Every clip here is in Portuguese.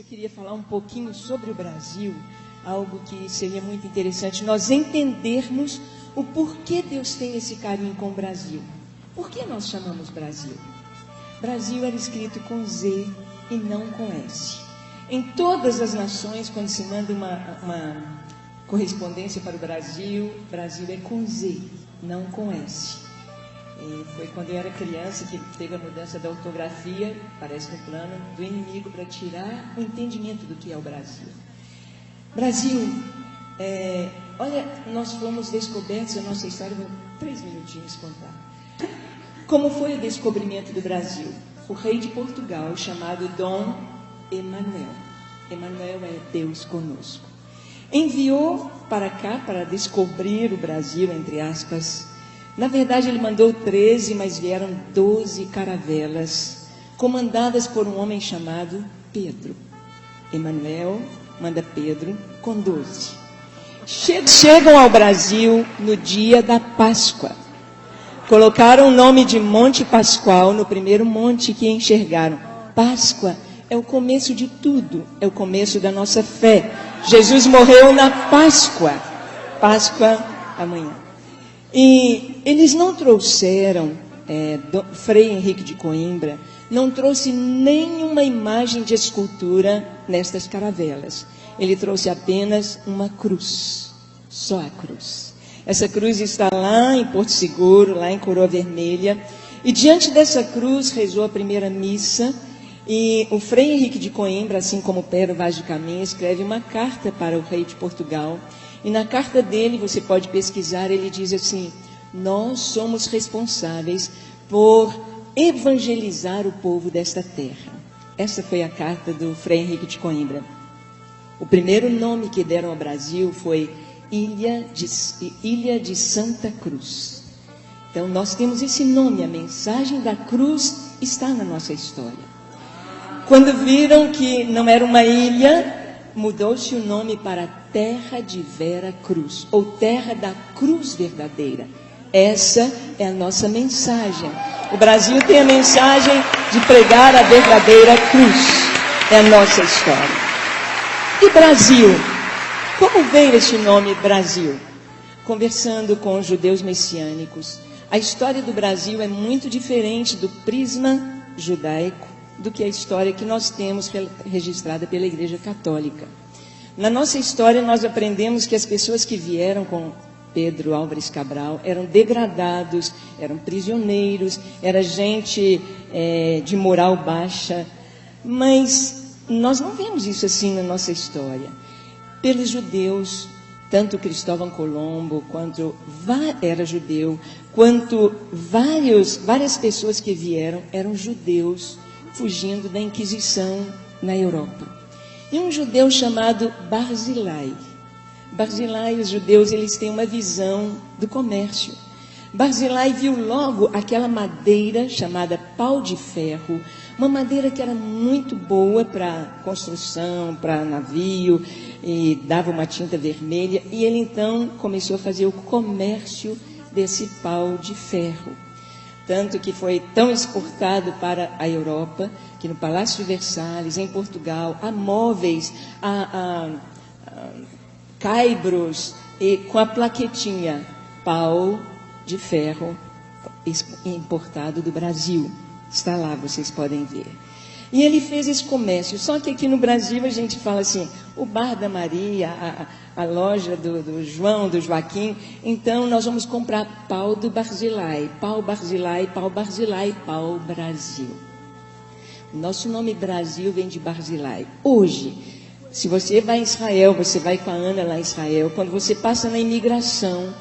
eu queria falar um pouquinho sobre o Brasil, algo que seria muito interessante nós entendermos o porquê Deus tem esse carinho com o Brasil. Por que nós chamamos Brasil? Brasil era escrito com Z e não com S. Em todas as nações, quando se manda uma correspondência para o Brasil, Brasil é com Z, não com S. E foi quando eu era criança que teve a mudança da ortografia, parece no plano do inimigo, para tirar o entendimento do que é o Brasil. Brasil, olha, nós fomos descobertos, a nossa história, vou 3 minutinhos contar. Como foi o descobrimento do Brasil? O rei de Portugal, chamado Dom Emanuel. Emanuel é Deus conosco. Enviou para cá, para descobrir o Brasil, entre aspas. Na verdade, ele mandou 13, mas vieram 12 caravelas, comandadas por um homem chamado Pedro. Emanuel manda Pedro com 12. Chegam ao Brasil no dia da Páscoa. Colocaram o nome de Monte Pascoal no primeiro monte que enxergaram. Páscoa é o começo de tudo, é o começo da nossa fé. Jesus morreu na Páscoa. Páscoa amanhã. E eles não trouxeram, Frei Henrique de Coimbra não trouxe nenhuma imagem de escultura nestas caravelas. Ele trouxe apenas uma cruz, só a cruz. Essa cruz está lá em Porto Seguro, lá em Coroa Vermelha. E diante dessa cruz rezou a primeira missa. E o Frei Henrique de Coimbra, assim como Pero Vaz de Caminha, escreve uma carta para o rei de Portugal. E na carta dele, você pode pesquisar, ele diz assim: nós somos responsáveis por evangelizar o povo desta terra. Essa foi a carta do Frei Henrique de Coimbra. O primeiro nome que deram ao Brasil foi Ilha de Santa Cruz. Então nós temos esse nome, a mensagem da cruz está na nossa história. Quando viram que não era uma ilha, mudou-se o nome para Terra de Vera Cruz, ou Terra da Cruz Verdadeira. Essa é a nossa mensagem. O Brasil tem a mensagem de pregar a verdadeira cruz. É a nossa história. E Brasil? Como veio esse nome Brasil? Conversando com os judeus messiânicos, a história do Brasil é muito diferente do prisma judaico do que a história que nós temos registrada pela Igreja Católica. Na nossa história, nós aprendemos que as pessoas que vieram com Pedro Álvares Cabral eram degradados, eram prisioneiros, era gente de moral baixa. Mas nós não vemos isso assim na nossa história. Pelos judeus, tanto Cristóvão Colombo, quanto era judeu, quanto várias pessoas que vieram eram judeus, fugindo da Inquisição na Europa. E um judeu chamado Barzilai. Barzilai, os judeus, eles têm uma visão do comércio. Barzilai viu logo aquela madeira chamada pau de ferro, uma madeira que era muito boa para construção, para navio, e dava uma tinta vermelha, e ele então começou a fazer o comércio desse pau de ferro. Tanto que foi tão exportado para a Europa, que no Palácio de Versalhes, em Portugal, há móveis, há caibros, e com a plaquetinha, pau de ferro importado do Brasil. Está lá, vocês podem ver. E ele fez esse comércio. Só que aqui no Brasil a gente fala assim, o bar da Maria, a loja do João, do Joaquim. Então nós vamos comprar pau do Barzilai. Pau Barzilai, pau Barzilai, pau Brasil. O nosso nome Brasil vem de Barzilai. Hoje, se você vai em Israel, você vai com a Ana lá em Israel, quando você passa na imigração,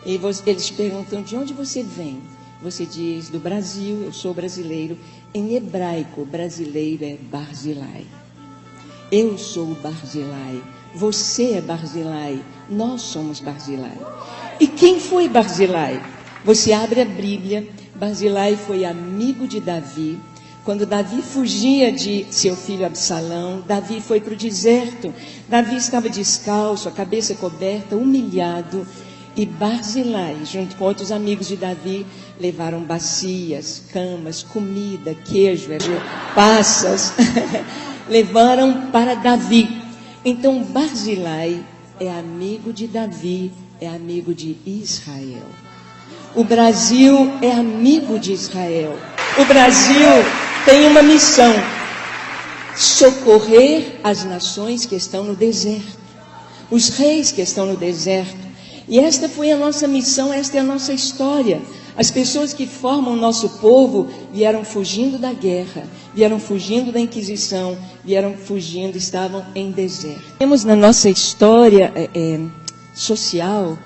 e eles te perguntam de onde você vem. Você diz, do Brasil, eu sou brasileiro. Em hebraico, brasileiro é Barzilai. Eu sou Barzilai. Você é Barzilai. Nós somos Barzilai. E quem foi Barzilai? Você abre a Bíblia. Barzilai foi amigo de Davi. Quando Davi fugia de seu filho Absalão, Davi foi para o deserto. Davi estava descalço, a cabeça coberta, humilhado. E Barzilai, junto com outros amigos de Davi, levaram bacias, camas, comida, queijo, passas. levaram para Davi. Então Barzilai é amigo de Davi, é amigo de Israel. O Brasil é amigo de Israel. O Brasil tem uma missão: socorrer as nações que estão no deserto, os reis que estão no deserto. E esta foi a nossa missão, esta é a nossa história. As pessoas que formam o nosso povo vieram fugindo da guerra, vieram fugindo da Inquisição, vieram fugindo, estavam em deserto. Temos na nossa história social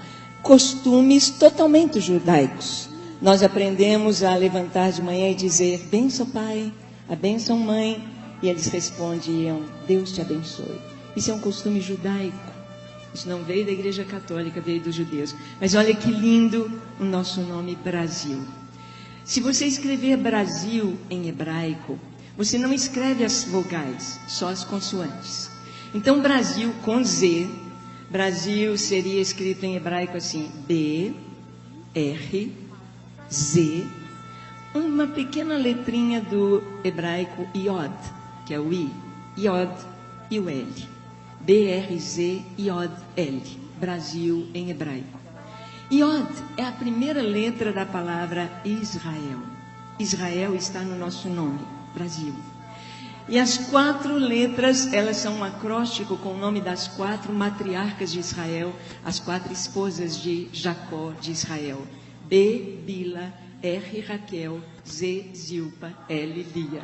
costumes totalmente judaicos. Nós aprendemos a levantar de manhã e dizer: benção pai, a benção mãe, e eles respondiam: Deus te abençoe. Isso é um costume judaico. Isso não veio da Igreja Católica, veio dos judeus. Mas olha que lindo o nosso nome Brasil. Se você escrever Brasil em hebraico, você não escreve as vogais, só as consoantes. Então Brasil com Z, Brasil seria escrito em hebraico assim: B, R, Z, uma pequena letrinha do hebraico Iod, que é o I, Iod e o L. B-R-Z-I-O-D-L, Brasil em hebraico. Iod é a primeira letra da palavra Israel. Israel está no nosso nome, Brasil. E as 4 letras, elas são um acróstico com o nome das 4 matriarcas de Israel, as 4 esposas de Jacó de Israel. B, Bila, R, Raquel, Z, Zilpa, L, Lia.